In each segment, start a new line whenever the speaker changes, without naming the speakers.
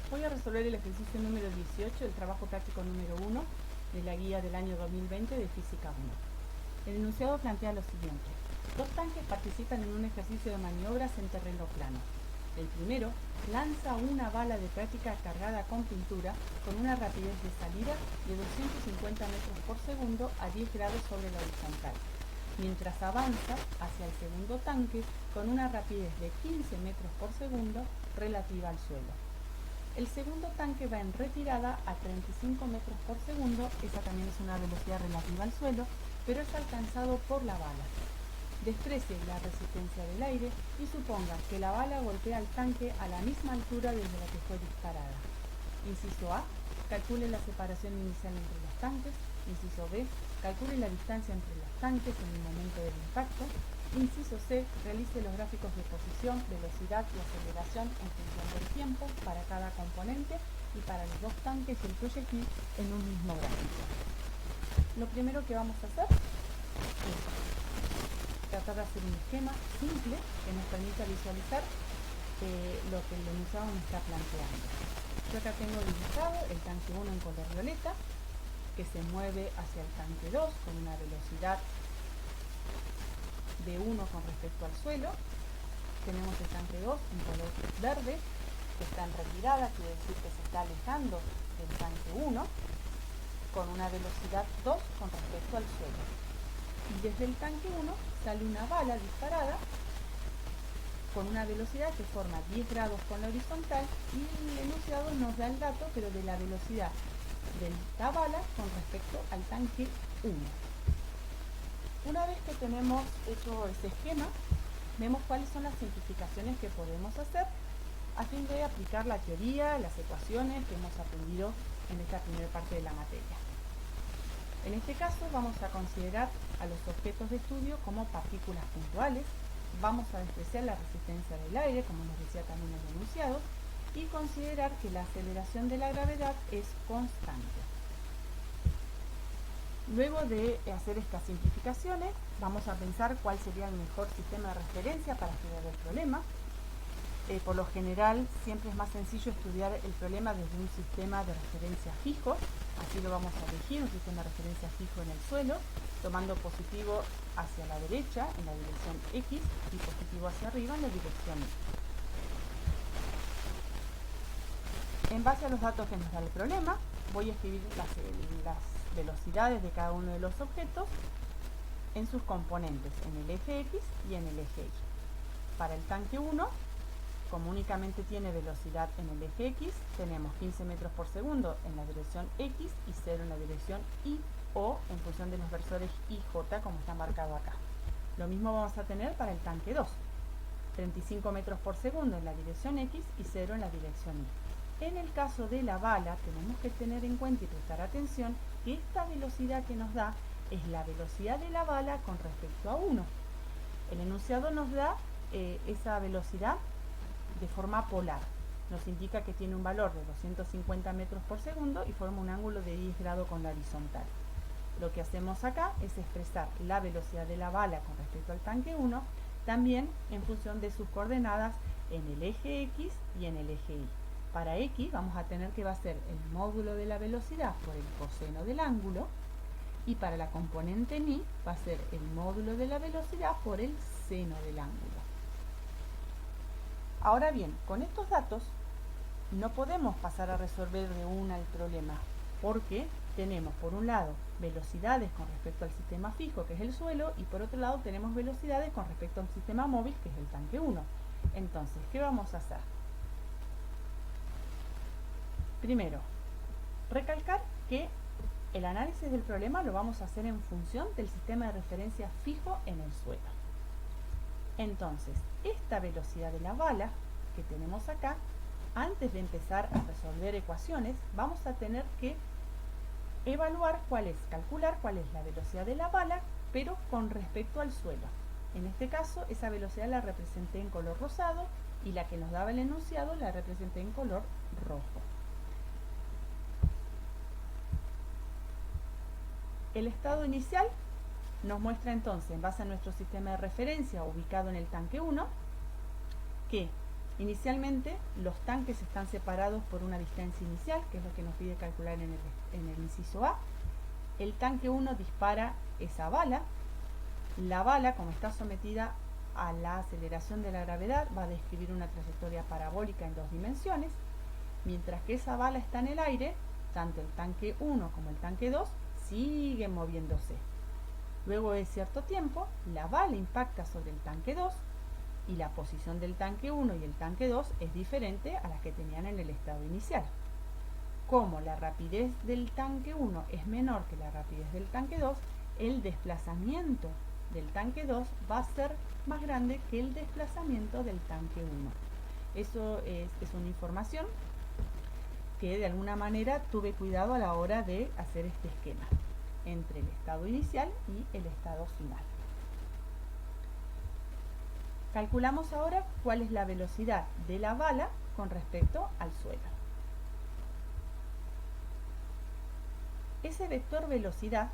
Voy a resolver el ejercicio número 18 del trabajo práctico número 1 de la guía del año 2020 de Física 1. El enunciado plantea lo siguiente. Dos tanques participan en un ejercicio de maniobras en terreno plano. El primero lanza una bala de práctica cargada con pintura con una rapidez de salida de 250 metros por segundo a 10 grados sobre la horizontal, mientras avanza hacia el segundo tanque con una rapidez de 15 metros por segundo relativa al suelo. El segundo tanque va en retirada a 35 metros por segundo, esa también es una velocidad relativa al suelo, pero es alcanzado por la bala. Desprecie la resistencia del aire y suponga que la bala golpea al tanque a la misma altura desde la que fue disparada. Inciso A, calcule la separación inicial entre los tanques. Inciso B, calcule la distancia entre los tanques en el momento del impacto. Inciso C, realice los gráficos de posición, velocidad y aceleración en función del tiempo para cada componente y para los dos tanques y el proyectil en un mismo gráfico. Lo primero que vamos a hacer es tratar de hacer un esquema simple que nos permita visualizar lo que el enunciado nos está planteando. Yo acá tengo dibujado el tanque 1 en color violeta, que se mueve hacia el tanque 2 con una velocidad de 1 con respecto al suelo. Tenemos el tanque 2 en color verde, que está en retirada, quiere decir que se está alejando del tanque 1 con una velocidad 2 con respecto al suelo. Y desde el tanque 1 sale una bala disparada con una velocidad que forma 10 grados con la horizontal, y el enunciado nos da el dato, pero de la velocidad de la bala con respecto al tanque 1. Una vez que tenemos hecho ese esquema, vemos cuáles son las simplificaciones que podemos hacer a fin de aplicar la teoría, las ecuaciones que hemos aprendido en esta primera parte de la materia. En este caso vamos a considerar a los objetos de estudio como partículas puntuales, vamos a despreciar la resistencia del aire, como nos decía también el enunciado, y considerar que la aceleración de la gravedad es constante. Luego de hacer estas simplificaciones, vamos a pensar cuál sería el mejor sistema de referencia para estudiar el problema. Por lo general, siempre es más sencillo estudiar el problema desde un sistema de referencia fijo. Así lo vamos a elegir, un sistema de referencia fijo en el suelo, tomando positivo hacia la derecha en la dirección X y positivo hacia arriba en la dirección Y. En base a los datos que nos da el problema, voy a escribir las velocidades de cada uno de los objetos en sus componentes, en el eje X y en el eje Y. Para el tanque 1, como únicamente tiene velocidad en el eje X, tenemos 15 metros por segundo en la dirección X y 0 en la dirección Y, o en función de los versores Y, J, como está marcado acá. Lo mismo vamos a tener para el tanque 2, 35 metros por segundo en la dirección X y 0 en la dirección Y. En el caso de la bala, tenemos que tener en cuenta y prestar atención que esta velocidad que nos da es la velocidad de la bala con respecto a 1. El enunciado nos da esa velocidad de forma polar. Nos indica que tiene un valor de 250 metros por segundo y forma un ángulo de 10 grados con la horizontal. Lo que hacemos acá es expresar la velocidad de la bala con respecto al tanque 1, también en función de sus coordenadas en el eje X y en el eje Y. Para X vamos a tener que va a ser el módulo de la velocidad por el coseno del ángulo, y para la componente Y va a ser el módulo de la velocidad por el seno del ángulo. Ahora bien, con estos datos no podemos pasar a resolver de una el problema, porque tenemos por un lado velocidades con respecto al sistema fijo, que es el suelo, y por otro lado tenemos velocidades con respecto al sistema móvil, que es el tanque 1. Entonces, ¿qué vamos a hacer? Primero, recalcar que el análisis del problema lo vamos a hacer en función del sistema de referencia fijo en el suelo. Entonces, esta velocidad de la bala que tenemos acá, antes de empezar a resolver ecuaciones, vamos a tener que calcular cuál es la velocidad de la bala, pero con respecto al suelo. En este caso, esa velocidad la representé en color rosado y la que nos daba el enunciado la representé en color rojo. El estado inicial nos muestra entonces, en base a nuestro sistema de referencia ubicado en el tanque 1, que Inicialmente, los tanques están separados por una distancia inicial, que es lo que nos pide calcular en el inciso A. El tanque 1 dispara esa bala. La bala, como está sometida a la aceleración de la gravedad, va a describir una trayectoria parabólica en 2 dimensiones. Mientras que esa bala está en el aire, tanto el tanque 1 como el tanque 2 siguen moviéndose. Luego de cierto tiempo, la bala impacta sobre el tanque 2 y la posición del tanque 1 y el tanque 2 es diferente a la que tenían en el estado inicial. Como la rapidez del tanque 1 es menor que la rapidez del tanque 2, el desplazamiento del tanque 2 va a ser más grande que el desplazamiento del tanque 1. Eso es una información que de alguna manera tuve cuidado a la hora de hacer este esquema entre el estado inicial y el estado final. Calculamos ahora cuál es la velocidad de la bala con respecto al suelo. Ese vector velocidad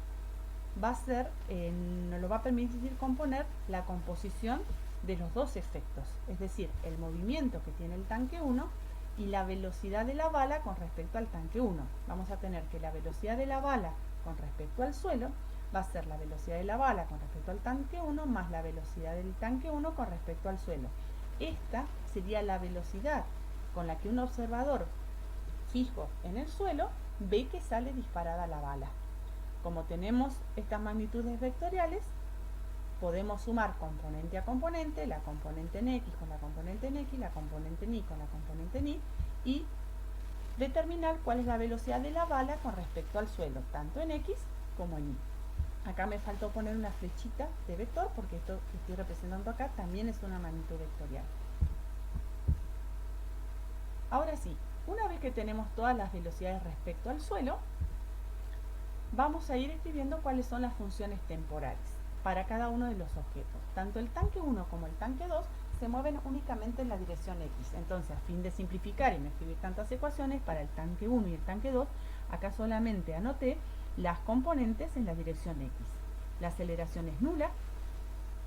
va a ser, nos lo va a permitir componer la composición de los dos efectos, es decir, el movimiento que tiene el tanque 1 y la velocidad de la bala con respecto al tanque 1. Vamos a tener que la velocidad de la bala con respecto al suelo va a ser la velocidad de la bala con respecto al tanque 1 más la velocidad del tanque 1 con respecto al suelo. Esta sería la velocidad con la que un observador fijo en el suelo ve que sale disparada la bala. Como tenemos estas magnitudes vectoriales, podemos sumar componente a componente, la componente en X con la componente en X, la componente en Y con la componente en Y, y determinar cuál es la velocidad de la bala con respecto al suelo, tanto en X como en Y. Acá me faltó poner una flechita de vector, porque esto que estoy representando acá también es una magnitud vectorial. Ahora sí, una vez que tenemos todas las velocidades respecto al suelo, vamos a ir escribiendo cuáles son las funciones temporales para cada uno de los objetos. Tanto el tanque 1 como el tanque 2 se mueven únicamente en la dirección X. Entonces, a fin de simplificar y no escribir tantas ecuaciones, para el tanque 1 y el tanque 2, acá solamente anoté las componentes en la dirección X. La aceleración es nula,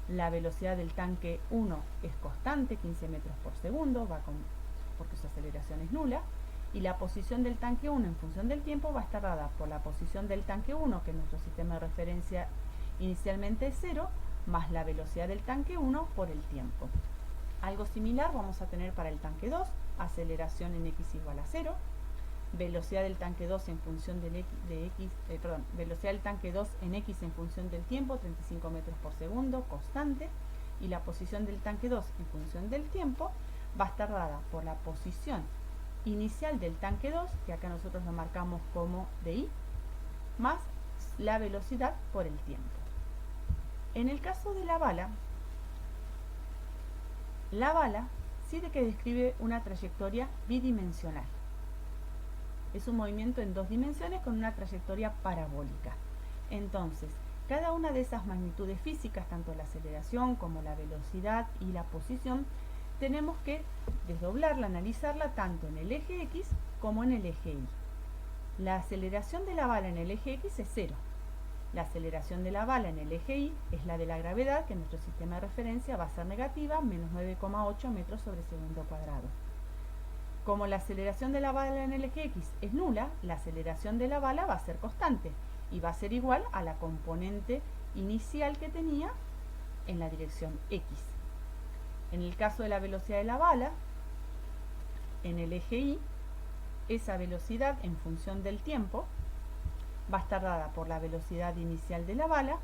la velocidad del tanque 1 es constante, 15 metros por segundo, porque su aceleración es nula, y la posición del tanque 1 en función del tiempo va a estar dada por la posición del tanque 1, que en nuestro sistema de referencia inicialmente es 0, más la velocidad del tanque 1 por el tiempo. Algo similar vamos a tener para el tanque 2, aceleración en X igual a 0, velocidad del tanque 2 en función velocidad del tanque 2 en X en función del tiempo, 35 metros por segundo, constante, y la posición del tanque 2 en función del tiempo va a estar dada por la posición inicial del tanque 2, que acá nosotros lo marcamos como DI, más la velocidad por el tiempo. En el caso de la bala sí que describe una trayectoria bidimensional. Es un movimiento en 2 dimensiones con una trayectoria parabólica. Entonces, cada una de esas magnitudes físicas, tanto la aceleración como la velocidad y la posición, tenemos que desdoblarla, analizarla tanto en el eje X como en el eje Y. La aceleración de la bala en el eje X es 0. La aceleración de la bala en el eje Y es la de la gravedad, que en nuestro sistema de referencia va a ser negativa, menos 9,8 metros sobre segundo cuadrado. Como la aceleración de la bala en el eje X es nula, la aceleración de la bala va a ser constante y va a ser igual a la componente inicial que tenía en la dirección X. En el caso de la velocidad de la bala, en el eje Y, esa velocidad en función del tiempo va a estar dada por la velocidad inicial de la bala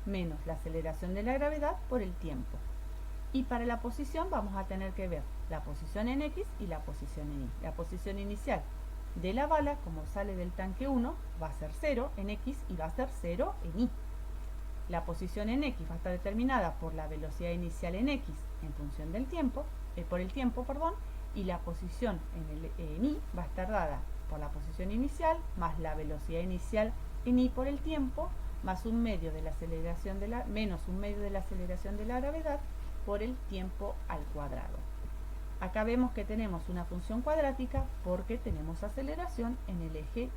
menos la aceleración de la gravedad por el tiempo. Y para la posición vamos a tener que ver la posición en X y la posición en Y. La posición inicial de la bala, como sale del tanque 1, va a ser 0 en X y va a ser 0 en Y. La posición en X va a estar determinada por la velocidad inicial en X en función del tiempo, y la posición en Y va a estar dada por la posición inicial más la velocidad inicial en Y por el tiempo, más un medio de la aceleración menos un medio de la aceleración de la gravedad por el tiempo al cuadrado. Acá vemos que tenemos una función cuadrática porque tenemos aceleración en el eje Y.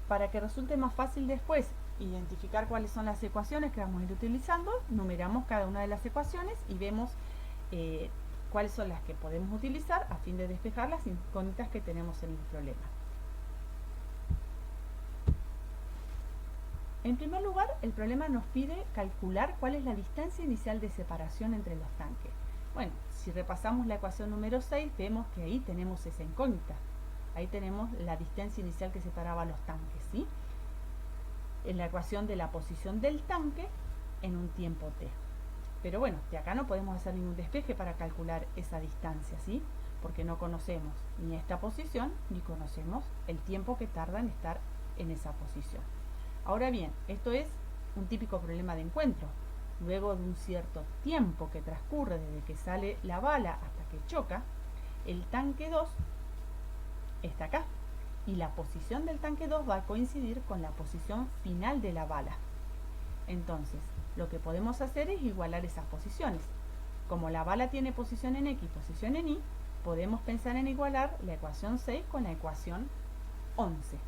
Para que resulte más fácil después identificar cuáles son las ecuaciones que vamos a ir utilizando, numeramos cada una de las ecuaciones y vemos cuáles son las que podemos utilizar a fin de despejar las incógnitas que tenemos en el problema. En primer lugar, el problema nos pide calcular cuál es la distancia inicial de separación entre los tanques. Bueno, si repasamos la ecuación número 6, vemos que ahí tenemos esa incógnita. Ahí tenemos la distancia inicial que separaba los tanques, ¿sí? En la ecuación de la posición del tanque en un tiempo t. Pero bueno, de acá no podemos hacer ningún despeje para calcular esa distancia, ¿sí? Porque no conocemos ni esta posición, ni conocemos el tiempo que tarda en estar en esa posición. Ahora bien, esto es un típico problema de encuentro. Luego de un cierto tiempo que transcurre desde que sale la bala hasta que choca, el tanque 2 está acá. Y la posición del tanque 2 va a coincidir con la posición final de la bala. Entonces, lo que podemos hacer es igualar esas posiciones. Como la bala tiene posición en X y posición en Y, podemos pensar en igualar la ecuación 6 con la ecuación 11.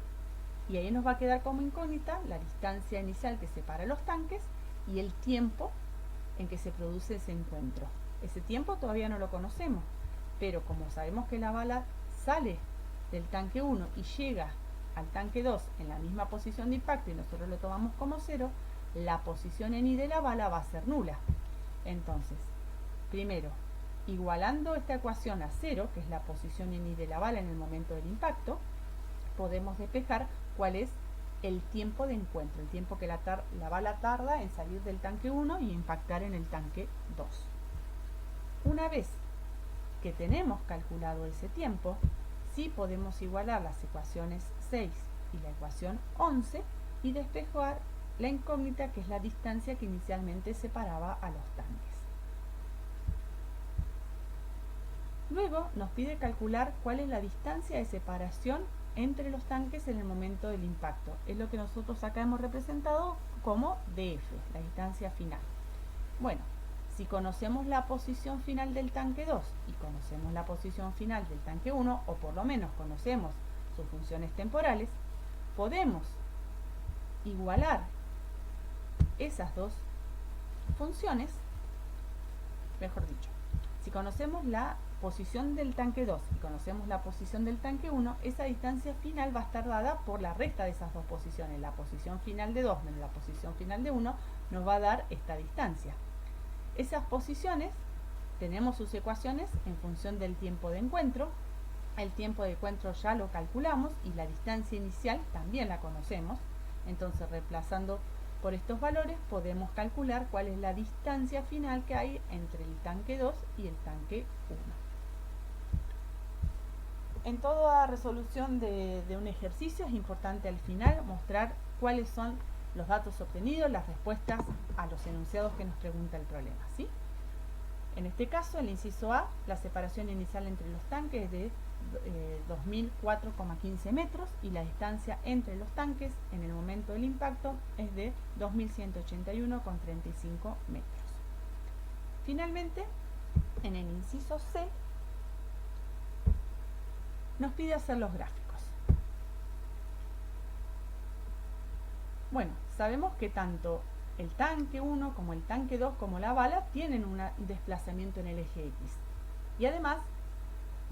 Y ahí nos va a quedar como incógnita la distancia inicial que separa los tanques y el tiempo en que se produce ese encuentro. Ese tiempo todavía no lo conocemos, pero como sabemos que la bala sale del tanque 1 y llega al tanque 2 en la misma posición de impacto y nosotros lo tomamos como 0, la posición en Y de la bala va a ser nula. Entonces, primero, igualando esta ecuación a 0, que es la posición en Y de la bala en el momento del impacto, podemos despejar cuál es el tiempo de encuentro, el tiempo que la bala tarda en salir del tanque 1 y impactar en el tanque 2. Una vez que tenemos calculado ese tiempo, sí podemos igualar las ecuaciones 6 y la ecuación 11 y despejar la incógnita que es la distancia que inicialmente separaba a los tanques. Luego nos pide calcular cuál es la distancia de separación entre los tanques en el momento del impacto. Es lo que nosotros acá hemos representado como DF, la distancia final. Bueno, si conocemos la posición final del tanque 2 y conocemos la posición final del tanque 1, o por lo menos conocemos sus funciones temporales, podemos igualar esas dos funciones, mejor dicho, si conocemos la posición del tanque 2 y conocemos la posición del tanque 1, esa distancia final va a estar dada por la resta de esas dos posiciones. La posición final de 2 menos la posición final de 1 nos va a dar esta distancia. Esas posiciones tenemos sus ecuaciones en función del tiempo de encuentro. El tiempo de encuentro ya lo calculamos y la distancia inicial también la conocemos. Entonces, reemplazando por estos valores, podemos calcular cuál es la distancia final que hay entre el tanque 2 y el tanque 1. En toda resolución de un ejercicio es importante al final mostrar cuáles son los datos obtenidos, las respuestas a los enunciados que nos pregunta el problema, ¿sí? En este caso, el inciso A, la separación inicial entre los tanques es de 2004,15 metros y la distancia entre los tanques en el momento del impacto es de 2181,35 metros. Finalmente, en el inciso C, nos pide hacer los gráficos. Bueno, sabemos que tanto el tanque 1 como el tanque 2 como la bala tienen un desplazamiento en el eje X. Y además,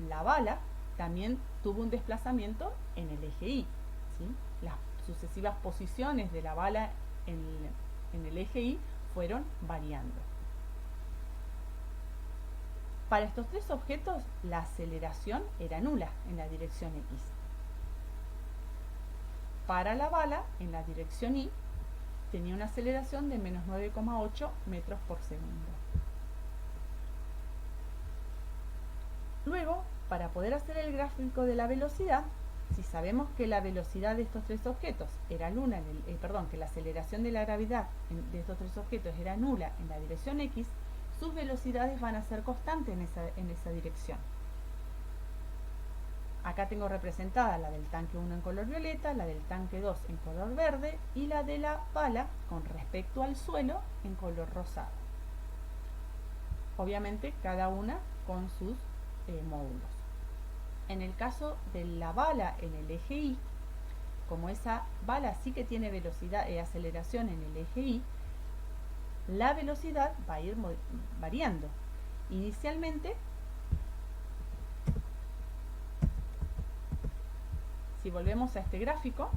la bala también tuvo un desplazamiento en el eje Y, ¿sí? Las sucesivas posiciones de la bala en el eje Y fueron variando. Para estos tres objetos, la aceleración era nula en la dirección X. Para la bala, en la dirección Y, tenía una aceleración de menos 9,8 metros por segundo. Luego, para poder hacer el gráfico de la velocidad, si sabemos que la velocidad de estos tres objetos era nula, que la aceleración de la gravedad de estos tres objetos era nula en la dirección X, sus velocidades van a ser constantes en esa dirección. Acá tengo representada la del tanque 1 en color violeta, la del tanque 2 en color verde y la de la bala con respecto al suelo en color rosado. Obviamente cada una con sus módulos. En el caso de la bala en el eje Y, como esa bala sí que tiene velocidad y aceleración en el eje Y, la velocidad va a ir variando. Inicialmente, si volvemos a este gráfico,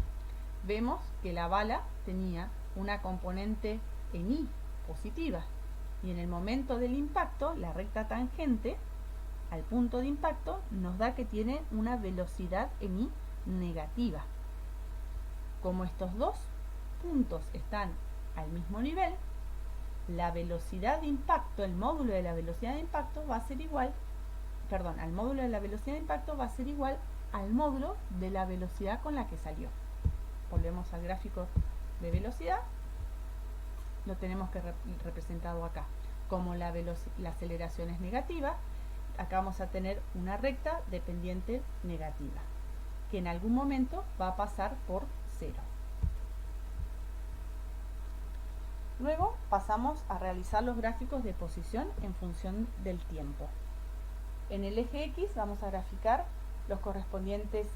vemos que la bala tenía una componente en Y positiva, y en el momento del impacto, la recta tangente al punto de impacto nos da que tiene una velocidad en Y negativa. Como estos dos puntos están al mismo nivel, la velocidad de impacto, el módulo de la velocidad de impacto va a ser igual, al módulo de la velocidad de impacto va a ser igual al módulo de la velocidad con la que salió. Volvemos al gráfico de velocidad, lo tenemos que representado acá. Como la aceleración es negativa, acá vamos a tener una recta de pendiente negativa, que en algún momento va a pasar por 0. Luego pasamos a realizar los gráficos de posición en función del tiempo. En el eje X vamos a graficar los correspondientes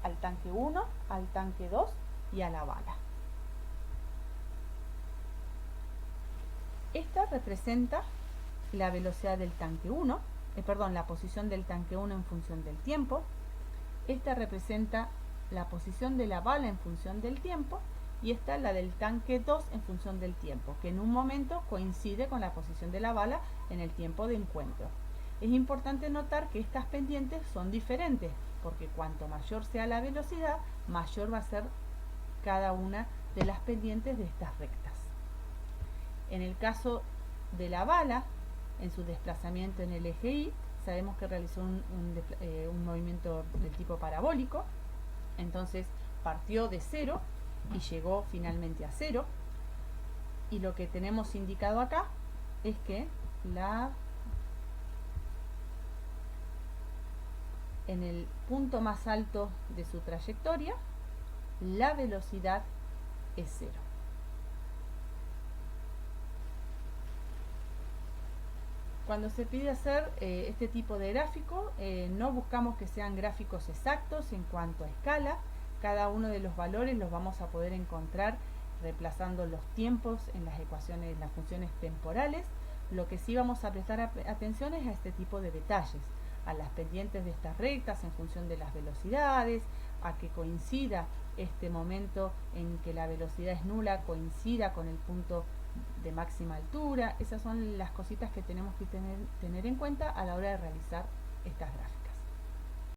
al tanque 1, al tanque 2 y a la bala. Esta representa la velocidad del tanque 1, la posición del tanque 1 en función del tiempo. Esta representa la posición de la bala en función del tiempo, y esta la del tanque 2 en función del tiempo, que en un momento coincide con la posición de la bala en el tiempo de encuentro. Es importante notar que estas pendientes son diferentes, porque cuanto mayor sea la velocidad, mayor va a ser cada una de las pendientes de estas rectas. En el caso de la bala, en su desplazamiento en el eje Y, sabemos que realizó un movimiento del tipo parabólico, entonces partió de 0 y llegó finalmente a 0, y lo que tenemos indicado acá es que en el punto más alto de su trayectoria, la velocidad es 0. Cuando se pide hacer este tipo de gráfico, no buscamos que sean gráficos exactos en cuanto a escala. Cada uno de los valores los vamos a poder encontrar reemplazando los tiempos en las ecuaciones, en las funciones temporales. Lo que sí vamos a prestar atención es a este tipo de detalles, a las pendientes de estas rectas en función de las velocidades, a que coincida este momento en que la velocidad es nula, coincida con el punto de máxima altura. Esas son las cositas que tenemos que tener en cuenta a la hora de realizar estas gráficas.